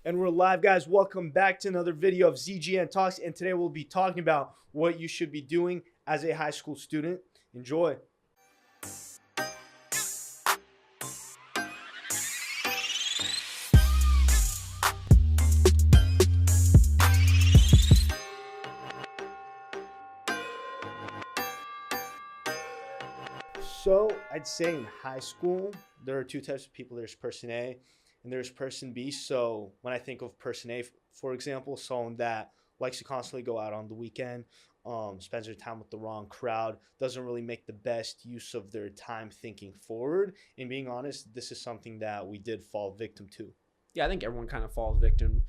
And we're live, guys. Welcome back to another video of ZGN Talks. And today we'll be talking about what you should be doing as a high school student. Enjoy. So I'd say in high school, there are two types of people. There's person A and there's person B. So when I think of person A, for example, someone that likes to constantly go out on the weekend, spends their time with the wrong crowd, doesn't really make the best use of their time thinking forward. And being honest, this is something that we did fall victim to. Yeah, I think everyone kind of falls victim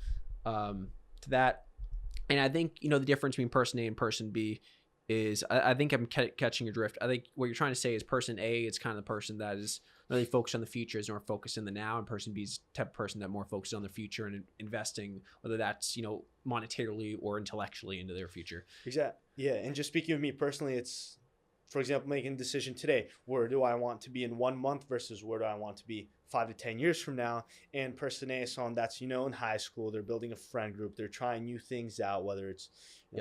to that. And I think, the difference between person A and person B is I think I'm catching your drift. I think what you're trying to say is person A, it's kind of the person that is really focused on the future, is more focused in the now, and person B is the type of person that more focused on the future and investing, whether that's, monetarily or intellectually into their future. Exactly. Yeah. And just speaking of me personally, it's, for example, making a decision today. Where do I want to be in 1 month versus where do I want to be 5 to 10 years from now? And person A is someone that's, in high school, they're building a friend group. They're trying new things out, whether it's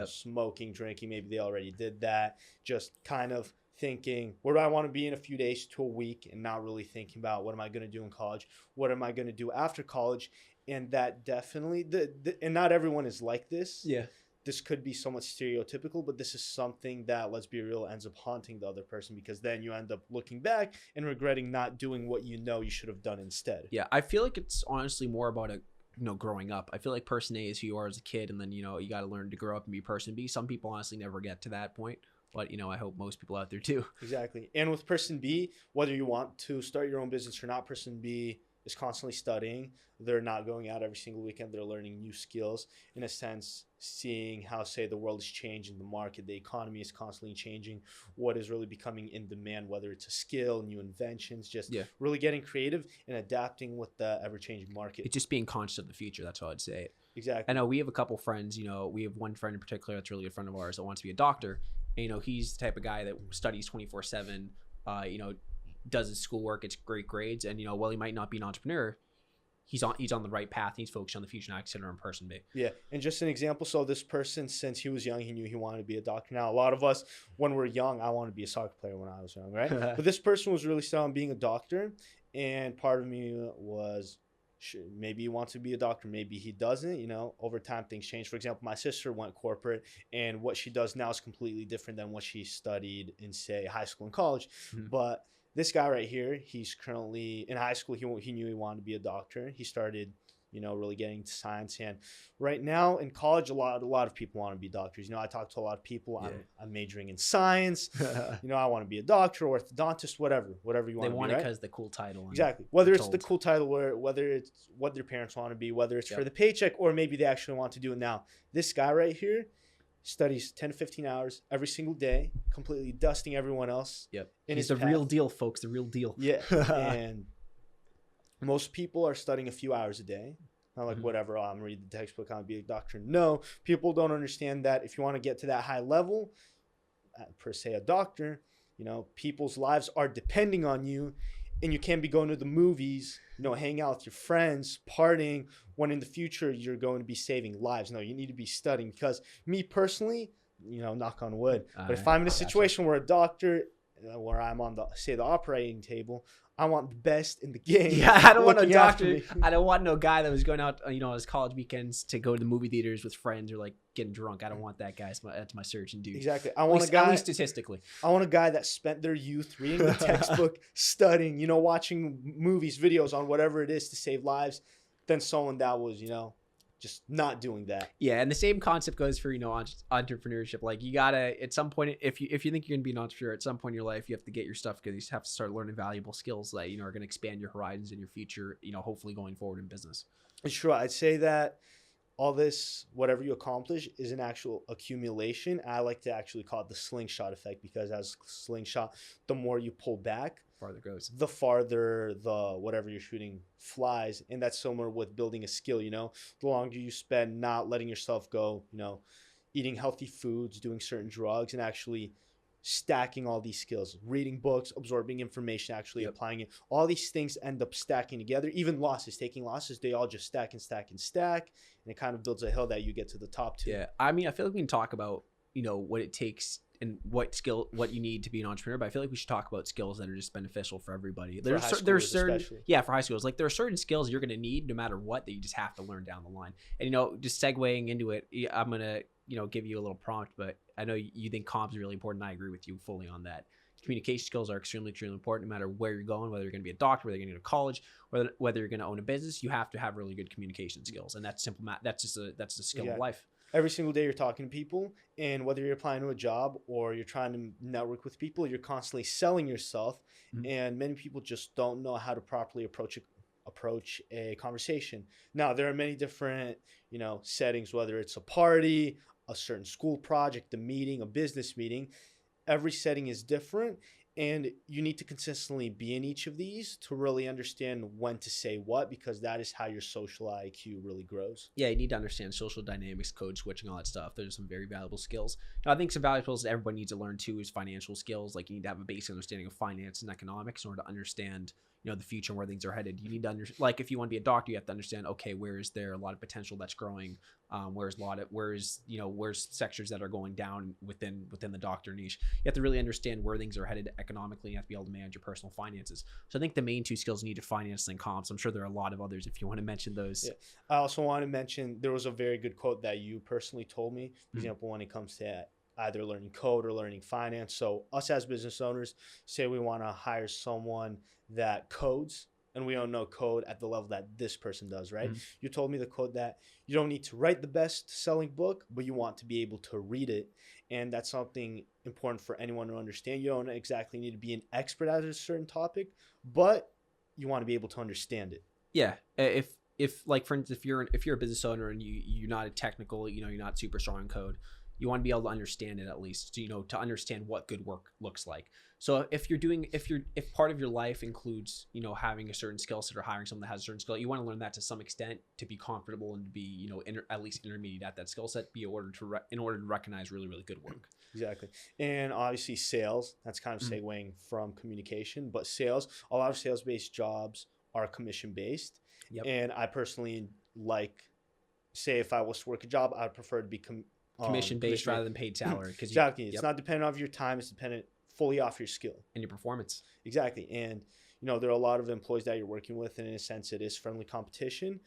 smoking, drinking. Maybe they already did that. Just kind of thinking, where do I want to be in a few days to a week, and not really thinking about what am I going to do in college? What am I going to do after college? And that definitely, and not everyone is like this. Yeah. This could be somewhat stereotypical, but this is something that, let's be real, ends up haunting the other person, because then you end up looking back and regretting not doing what you should have done instead. Yeah, I feel like it's honestly more about growing up. I feel like person A is who you are as a kid, and then you got to learn to grow up and be person B. Some people honestly never get to that point, but I hope most people out there do. Exactly. And with person B, whether you want to start your own business or not, person B is constantly studying. They're not going out every single weekend. They're learning new skills, in a sense, seeing how, say, the world is changing, the market, the economy is constantly changing, what is really becoming in demand, whether it's a skill, new inventions, just really getting creative and adapting with the ever-changing market. It's just being conscious of the future. That's how I'd say it. Exactly. I know we have a couple friends, we have one friend in particular that's really a friend of ours that wants to be a doctor. And, he's the type of guy that studies 24/7, does his schoolwork, gets great grades. And, while he might not be an entrepreneur, he's on the right path. He's focused on the future, and I consider him person B. Yeah. And just an example. So this person, since he was young, he knew he wanted to be a doctor. Now, a lot of us, when we're young, I wanted to be a soccer player when I was young, right? But this person was really set on being a doctor. And part of me was, maybe he wants to be a doctor, maybe he doesn't. Over time things change. For example, my sister went corporate, and what she does now is completely different than what she studied in, say, high school and college. Mm-hmm. But this guy right here, he's currently in high school. He knew he wanted to be a doctor. He started really getting into science, and right now in college, a lot of people want to be doctors. I talk to a lot of people. I'm majoring in science. I want to be a doctor, orthodontist, whatever you want to be. They want it because the cool title. Exactly. Whether it's the cool title, or whether it's what their parents want to be, whether it's for the paycheck, or maybe they actually want to do it now. This guy right here studies 10 to 15 hours every single day, completely dusting everyone else. Yep. And he's the real deal, folks. The real deal. Yeah. And most people are studying a few hours a day. Not like, whatever, I'm reading the textbook, I'm be a doctor. No, people don't understand that if you want to get to that high level, per se a doctor, people's lives are depending on you, and you can't be going to the movies, hanging out with your friends, partying, when in the future you're going to be saving lives. No, you need to be studying, because me personally, knock on wood, but if I'm in a situation where a doctor, where I'm on the operating table, I want the best in the game. Yeah, I don't want no doctor. I don't want no guy that was going out, on his college weekends to go to the movie theaters with friends, or like getting drunk. I don't want that guy. That's my surgeon dude. Exactly. I want a guy, at least statistically. I want a guy that spent their youth reading the textbook, studying, watching movies, videos on whatever it is to save lives, than someone that was, just not doing that. Yeah, and the same concept goes for entrepreneurship. Like, you gotta, at some point, if you think you're gonna be an entrepreneur, at some point in your life, you have to get your stuff, because you have to start learning valuable skills that are gonna expand your horizons in your future. Hopefully going forward in business. It's true. I'd say that all this, whatever you accomplish, is an actual accumulation. I like to actually call it the slingshot effect, because as slingshot, the more you pull back, farther goes, the farther the whatever you're shooting flies. And that's similar with building a skill. The longer you spend not letting yourself go, eating healthy foods, doing certain drugs, and actually stacking all these skills, reading books, absorbing information, actually Yep. applying it. All these things end up stacking together. Even losses, taking losses, they all just stack and stack and stack. And it kind of builds a hill that you get to the top to. Yeah. I mean, I feel like we can talk about, what it takes and what you need to be an entrepreneur, but I feel like we should talk about skills that are just beneficial for everybody. For high schoolers especially. for high schools, like there are certain skills you're going to need no matter what that you just have to learn down the line. And, just segueing into it, I'm going to, give you a little prompt, but I know you think comms is really important. And I agree with you fully on that. Communication skills are extremely, extremely important no matter where you're going, whether you're going to be a doctor, whether you're going to go to college, whether you're going to own a business. You have to have really good communication skills. And that's simple math. That's a skill of life. Every single day you're talking to people, and whether you're applying to a job or you're trying to network with people, you're constantly selling yourself. Mm-hmm. And many people just don't know how to properly approach a conversation. Now, there are many different, settings, whether it's a party, a certain school project, a meeting, a business meeting. Every setting is different, and you need to consistently be in each of these to really understand when to say what, because that is how your social IQ really grows. Yeah, you need to understand social dynamics, code switching, all that stuff. Those are some very valuable skills. I think some valuable skills that everybody needs to learn too is financial skills. Like you need to have a basic understanding of finance and economics in order to understand the future and where things are headed. You need to like if you want to be a doctor, you have to understand, okay, where is there a lot of potential that's growing? Where's sectors that are going down within the doctor niche. You have to really understand where things are headed economically. You have to be able to manage your personal finances. So I think the main two skills you need to finance and comps. I'm sure there are a lot of others if you want to mention those. Yeah. I also want to mention there was a very good quote that you personally told me, for example, when it comes to either learning code or learning finance. So us as business owners, say we want to hire someone that codes, and we don't know code at the level that this person does, right? Mm-hmm. You told me the quote that you don't need to write the best-selling book, but you want to be able to read it. And that's something important for anyone to understand. You don't exactly need to be an expert at a certain topic, but you want to be able to understand it. Yeah. If like, for instance, if you're a business owner and you're not a technical, you're not super strong in code, you want to be able to understand it at least, to understand what good work looks like. So if part of your life includes, having a certain skill set or hiring someone that has a certain skill, you want to learn that to some extent to be comfortable and to be, at least intermediate at that skill set, in order to recognize really, really good work. Exactly. And obviously sales, that's kind of segueing from communication, but sales, a lot of sales-based jobs are commission-based. Yep. And I personally say if I was to work a job, I'd prefer to be commission-based rather than paid salary. Exactly. It's not dependent off your time. It's dependent fully off your skill. And your performance. Exactly. And, there are a lot of employees that you're working with, and in a sense, it is friendly competition.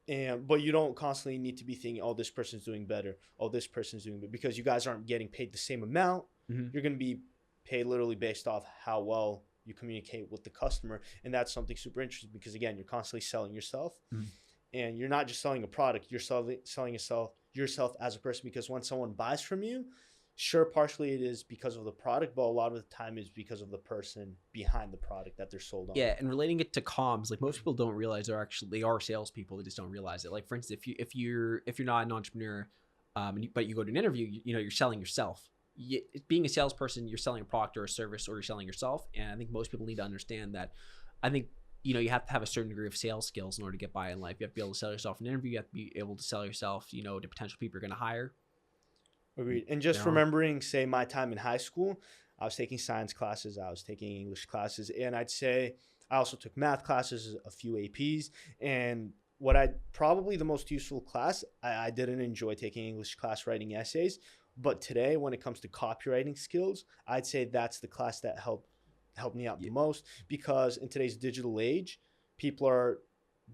But you don't constantly need to be thinking, oh, this person's doing better. Oh, this person's doing better. Because you guys aren't getting paid the same amount. Mm-hmm. You're going to be paid literally based off how well you communicate with the customer. And that's something super interesting because, again, you're constantly selling yourself. Mm-hmm. And you're not just selling a product. You're selling yourself as a person, because when someone buys from you, sure, partially it is because of the product, but a lot of the time is because of the person behind the product that they're sold on. Yeah, and relating it to comms, like most people don't realize they are salespeople. They just don't realize it. Like for instance, if you're not an entrepreneur, but you go to an interview, you're selling yourself. Being a salesperson, you're selling a product or a service, or you're selling yourself. And I think most people need to understand that. I think you have to have a certain degree of sales skills in order to get by in life. You have to be able to sell yourself in an interview. You have to be able to sell yourself, to potential people you're going to hire. Agreed. And just remembering, say, my time in high school, I was taking science classes, I was taking English classes, and I'd say I also took math classes, a few APs, and probably the most useful class, I didn't enjoy taking English class writing essays, but today when it comes to copywriting skills, I'd say that's the class that helped me out the most, because in today's digital age, people are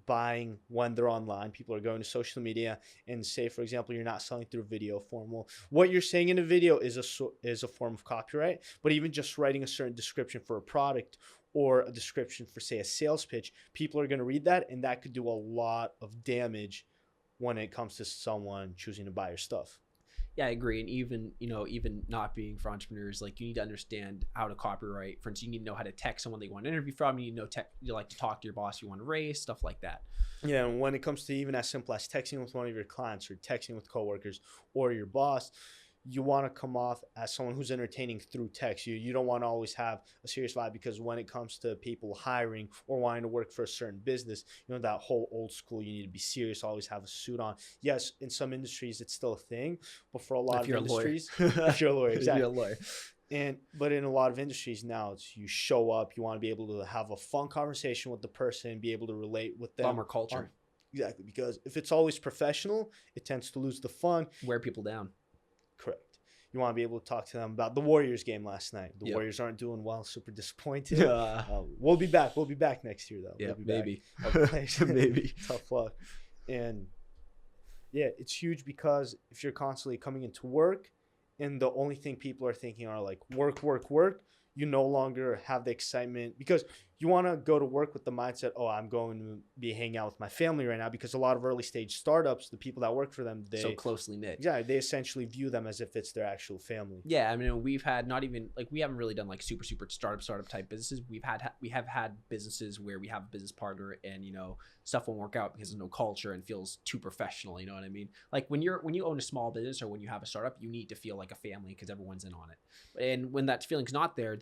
buying when they're online. People are going to social media, and say, for example, you're not selling through video form. Well, what you're saying in a video is a form of copyright, but even just writing a certain description for a product or a description for, say, a sales pitch, people are going to read that, and that could do a lot of damage when it comes to someone choosing to buy your stuff. Yeah, I agree. And even not being for entrepreneurs, like you need to understand how to copyright. For instance, you need to know how to text someone that you want to interview from. You need to know you like to talk to your boss you want to raise, stuff like that. Yeah, and when it comes to even as simple as texting with one of your clients or texting with coworkers or your boss, you want to come off as someone who's entertaining through text. You don't want to always have a serious vibe, because when it comes to people hiring or wanting to work for a certain business, that whole old school, you need to be serious, always have a suit on. Yes, in some industries it's still a thing, but for a lot of industries, if you're a lawyer, exactly. If you're a lawyer. But in a lot of industries now, it's you show up, you want to be able to have a fun conversation with the person, be able to relate with them. Bummer culture. Exactly, because if it's always professional, it tends to lose the fun. Wear people down. Correct. You want to be able to talk to them about the Warriors game last night. The Warriors aren't doing well. Super disappointed. We'll be back. We'll be back next year, though. Yeah, we'll maybe. Maybe. Tough luck. And yeah, it's huge because if you're constantly coming into work and the only thing people are thinking are like work, work, work, you no longer have the excitement because you want to go to work with the mindset, oh, I'm going to be hanging out with my family right now, because a lot of early stage startups, the people that work for them, they so closely knit. Yeah, they essentially view them as if it's their actual family. Yeah, I mean, we've had not even like we haven't really done like super startup type businesses. We have had businesses where we have a business partner and stuff won't work out because there's no culture and feels too professional. You know what I mean? Like when you own a small business or when you have a startup, you need to feel like a family because everyone's in on it. And when that feeling's not there,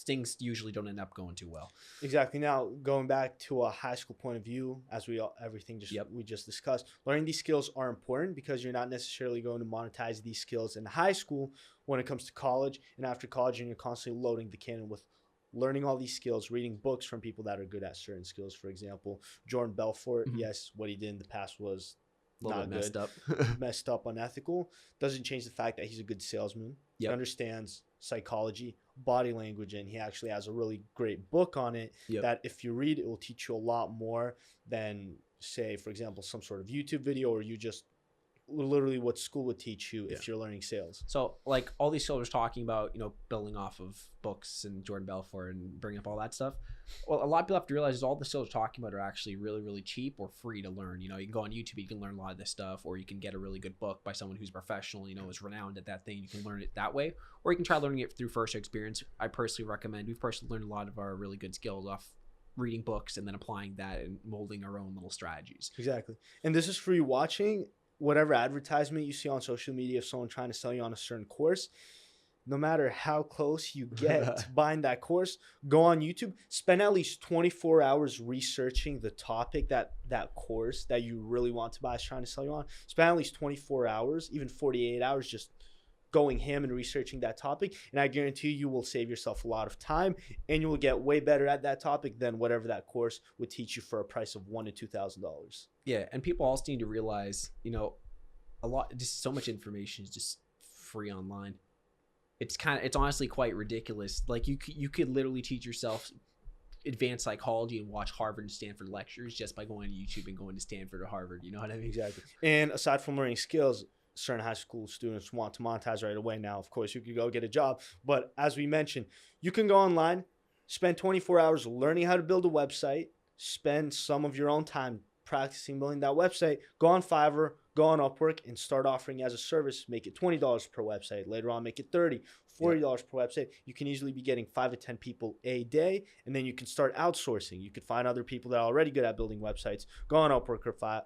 things usually don't end up going too well. Exactly. Now, going back to a high school point of view, as we just discussed, learning these skills are important because you're not necessarily going to monetize these skills in high school when it comes to college. And after college, and you're constantly loading the cannon with learning all these skills, reading books from people that are good at certain skills. For example, Jordan Belfort, yes, what he did in the past was not good, messed up, unethical. Doesn't change the fact that he's a good salesman. He understands psychology, body language, and he actually has a really great book on it that if you read, it will teach you a lot more than, say, for example, some sort of YouTube video, or you just literally what school would teach you if you're learning sales. So like all these sellers talking about, building off of books and Jordan Belfort and bringing up all that stuff. Well, a lot of people have to realize is all the sellers talking about are actually really, really cheap or free to learn. You can go on YouTube, you can learn a lot of this stuff, or you can get a really good book by someone who's professional, is renowned at that thing. You can learn it that way, or you can try learning it through first experience. I personally recommend, we've personally learned a lot of our really good skills off reading books and then applying that and molding our own little strategies. Exactly. And this is for you watching. Whatever advertisement you see on social media of someone trying to sell you on a certain course, no matter how close you get to buying that course, go on YouTube, spend at least 24 hours researching the topic that course that you really want to buy is trying to sell you on. Spend at least 24 hours, even 48 hours, just going ham and researching that topic. And I guarantee you will save yourself a lot of time and you will get way better at that topic than whatever that course would teach you for a price of $1,000 to $2,000. Yeah. And people also need to realize, just so much information is just free online. It's honestly quite ridiculous. Like you could literally teach yourself advanced psychology and watch Harvard and Stanford lectures just by going to YouTube and going to Stanford or Harvard. You know what I mean? Exactly. And aside from learning skills, certain high school students want to monetize right away. Now, of course, you could go get a job. But as we mentioned, you can go online, spend 24 hours learning how to build a website, spend some of your own time practicing building that website, go on Fiverr, go on Upwork, and start offering as a service. Make it $20 per website. Later on, make it $30, $40 per website. You can easily be getting 5 to 10 people a day, and then you can start outsourcing. You could find other people that are already good at building websites. Go on Upwork or Fiverr.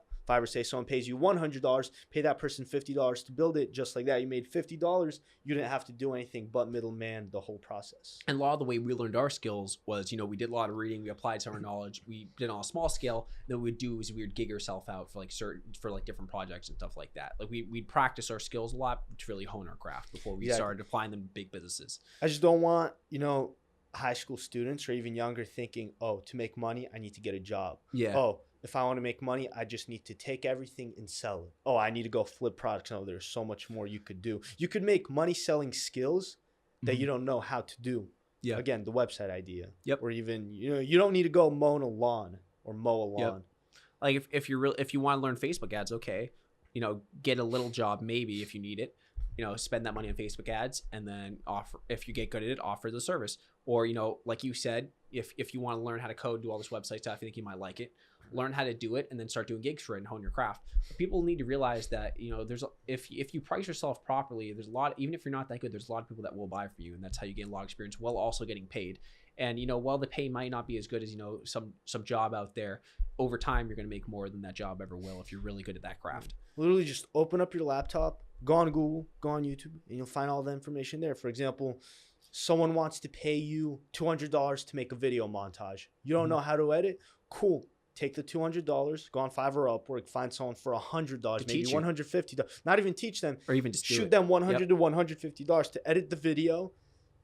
Say someone pays you $100, pay that person $50 to build it. Just like that, you made $50. You didn't have to do anything but middleman the whole process. And a lot of the way we learned our skills was, we did a lot of reading, we applied some of our knowledge, we did it on a small scale. Then what we'd do is we would gig ourselves out for different projects and stuff like that. Like we'd practice our skills a lot to really hone our craft before we started applying them to big businesses. I just don't want, high school students or even younger thinking, oh, to make money, I need to get a job. Yeah. Oh, if I want to make money, I just need to take everything and sell it. Oh, I need to go flip products. No, there's so much more you could do. You could make money selling skills that you don't know how to do. Yeah. Again, the website idea. Yep. Or even, you don't need to go mow a lawn or mow a lawn. Yep. Like if you want to learn Facebook ads, okay, get a little job maybe if you need it. Spend that money on Facebook ads and then offer, if you get good at it, offer the service. Or, like you said, if you want to learn how to code, do all this website stuff, I think you might like it. Learn how to do it and then start doing gigs for it and hone your craft. But people need to realize that, if you price yourself properly, there's a lot, even if you're not that good, there's a lot of people that will buy for you. And that's how you gain a lot of experience while also getting paid. And, while the pay might not be as good as, some job out there, over time, you're going to make more than that job ever will if you're really good at that craft. Literally just open up your laptop, go on Google, go on YouTube, and you'll find all the information there. For example, someone wants to pay you $200 to make a video montage. You don't know how to edit? Cool. Take the $200, go on Fiverr or Upwork, find someone for $100, maybe $150. Not even teach them. Or even just shoot them $100 to $150 to edit the video,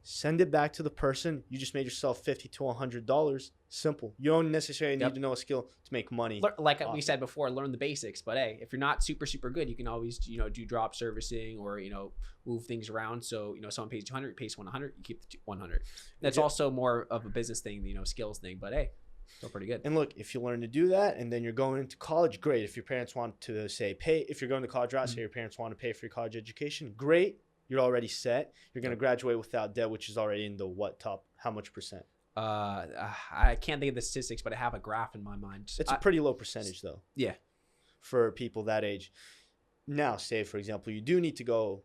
send it back to the person. You just made yourself $50 to $100. Simple. You don't necessarily need to know a skill to make money. Like we said before, learn the basics. But hey, if you're not super good, you can always do drop servicing or move things around. So someone pays 200, you pay someone 100, you keep the 100. That's also more of a business thing, skills thing. But hey, still pretty good. And look, if you learn to do that, and then you're going into college, great. If your parents want to pay, if you're going to college route, say your parents want to pay for your college education, great. You're already set. You're going to graduate without debt, which is already in the how much percent? I can't think of the statistics, but I have a graph in my mind. It's a pretty low percentage, though. Yeah. For people that age. Now, say, for example, you do need to go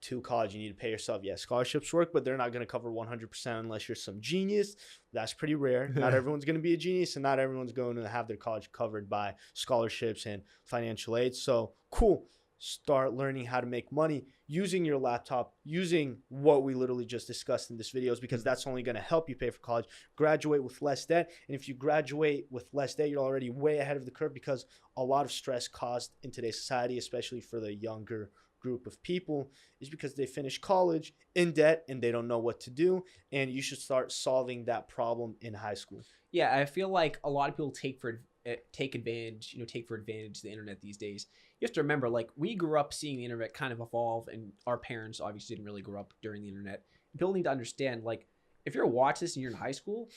to college. You need to pay yourself. Yeah, scholarships work, but they're not going to cover 100% unless you're some genius. That's pretty rare. Not everyone's going to be a genius, and not everyone's going to have their college covered by scholarships and financial aid. So, cool. Start learning how to make money using your laptop, using what we literally just discussed in this video, because that's only going to help you pay for college. Graduate with less debt. And if you graduate with less debt, you're already way ahead of the curve, because a lot of stress caused in today's society, especially for the younger group of people, is because they finish college in debt and they don't know what to do. And you should start solving that problem in high school. Yeah, I feel like a lot of people take advantage of the internet these days. You have to remember, like, we grew up seeing the internet kind of evolve, and our parents obviously didn't really grow up during the internet. People need to understand, like, if you're watching this and you're in high school,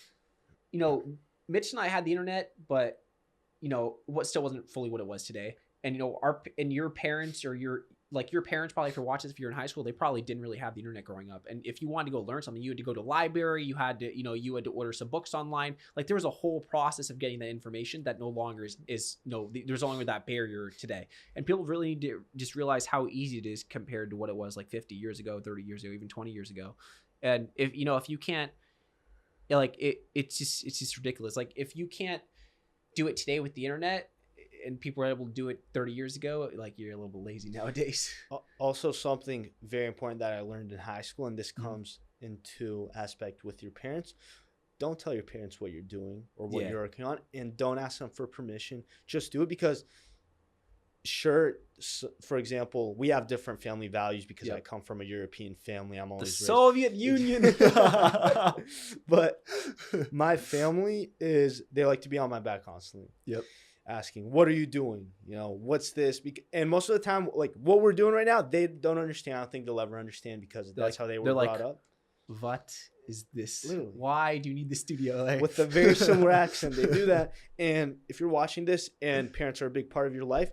Mitch and I had the internet, but what still wasn't fully what it was today. And your parents, or your parents, probably, if you're watching this, if you're in high school, they probably didn't really have the internet growing up. And if you wanted to go learn something, you had to go to a library, you had to order some books online. Like, there was a whole process of getting that information that no longer there's no longer that barrier today. And people really need to just realize how easy it is compared to what it was like 50 years ago, 30 years ago, even 20 years ago. And if you can't, it's just ridiculous. Like, if you can't do it today with the internet, and people were able to do it 30 years ago, like, you're a little bit lazy nowadays. Also, something very important that I learned in high school, and this comes into aspect with your parents. Don't tell your parents what you're doing or what you're working on, and don't ask them for permission. Just do it, because sure, for example, we have different family values because I come from a European family. I'm always the Soviet Union. But my family they like to be on my back constantly. Yep. Asking, what are you doing? What's this? And most of the time, like, what we're doing right now, they don't understand. I don't think they'll ever understand, because that's how they were brought up. What is this? Literally. Why do you need the studio? With a very similar accent, they do that. And if you're watching this and parents are a big part of your life,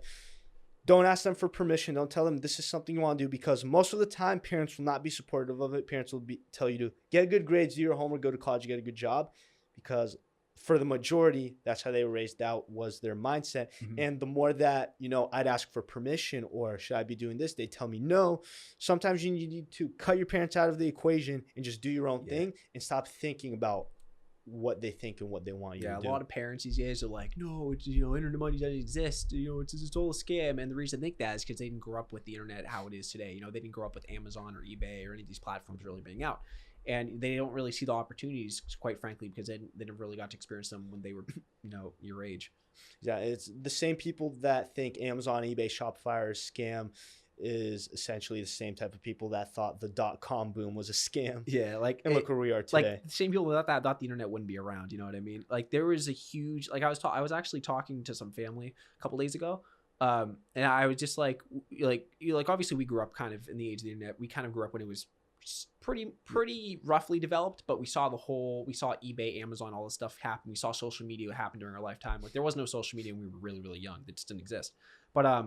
don't ask them for permission. Don't tell them this is something you want to do, because most of the time, parents will not be supportive of it. Parents will tell you to get good grades, do your homework, go to college, get a good job, because for the majority, that's how they were raised. That was their mindset. Mm-hmm. And the more that, I'd ask for permission, or should I be doing this? They tell me no. Sometimes you need to cut your parents out of the equation and just do your own thing, and stop thinking about what they think and what they want you to do. Yeah, a lot of parents these days are like, no, it's, internet money doesn't exist. It's all a scam. And the reason I think that is because they didn't grow up with the internet how it is today. They didn't grow up with Amazon or eBay or any of these platforms really being out. And they don't really see the opportunities, quite frankly, because they never really got to experience them when they were, your age. Yeah, it's the same people that think Amazon, eBay, Shopify are a scam is essentially the same type of people that thought the .com boom was a scam. Yeah, and look where we are today. Like, the same people that thought the internet wouldn't be around. You know what I mean? Like, there was a huge, like, I was actually talking to some family a couple days ago. And I was just like obviously we grew up kind of in the age of the internet. We kind of grew up when it was pretty roughly developed, but we saw eBay, Amazon, all this stuff happen. We saw social media happen during our lifetime. Like, there was no social media when we were really, really young. It just didn't exist. But I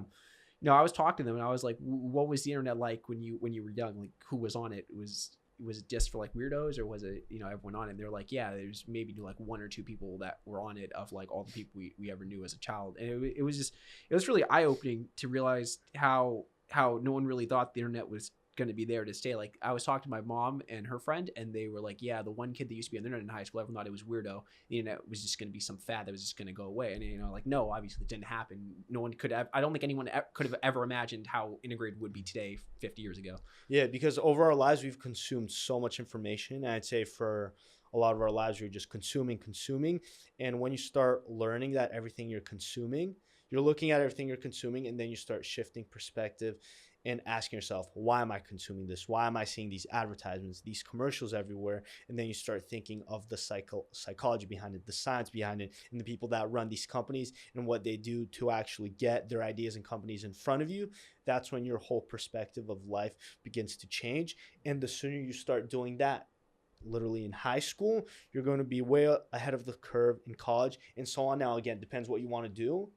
was talking to them, and I was like, what was the internet like when you were young? Like, who was on it? Was it just for like weirdos, or was it everyone on it? And they're like, yeah, there's maybe like one or two people that were on it of like all the people we ever knew as a child. And it was really eye-opening to realize how no one really thought the internet was going to be there to stay. Like, I was talking to my mom and her friend, and they were like, yeah, the one kid that used to be on the internet in high school, everyone thought it was weirdo. The internet was just going to be some fad that was just going to go away. And like, no, obviously it didn't happen. No one could have, I don't think anyone could have ever imagined how integrated would be today 50 years ago. Yeah, because over our lives we've consumed so much information. And I'd say for a lot of our lives we're just consuming, and when you start learning that everything you're consuming, You're looking at everything you're consuming, and then you start shifting perspective and asking yourself, why am I consuming this? Why am I seeing these advertisements, these commercials everywhere? And then you start thinking of the psychology behind it, the science behind it, and the people that run these companies and what they do to actually get their ideas and companies in front of you. That's when your whole perspective of life begins to change. And the sooner you start doing that, literally in high school, you're going to be way ahead of the curve in college and so on. Now, again, depends what you want to do,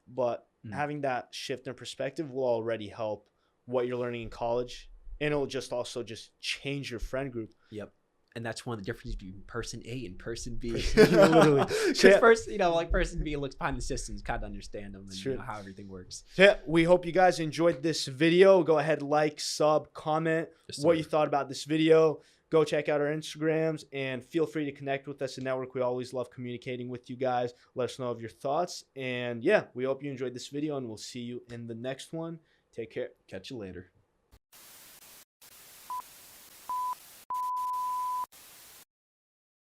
but having that shift in perspective will already help what you're learning in college, and it'll just also just change your friend group. Yep. And that's one of the differences between person A and person B. Literally. Because person B looks behind the systems, kind of understand them and how everything works. Yeah, we hope you guys enjoyed this video. Go ahead, like, sub, comment what you thought about this video. Go check out our Instagrams and feel free to connect with us in Network. We always love communicating with you guys. Let us know of your thoughts. And yeah, we hope you enjoyed this video, and we'll see you in the next one. Take care. Catch you later.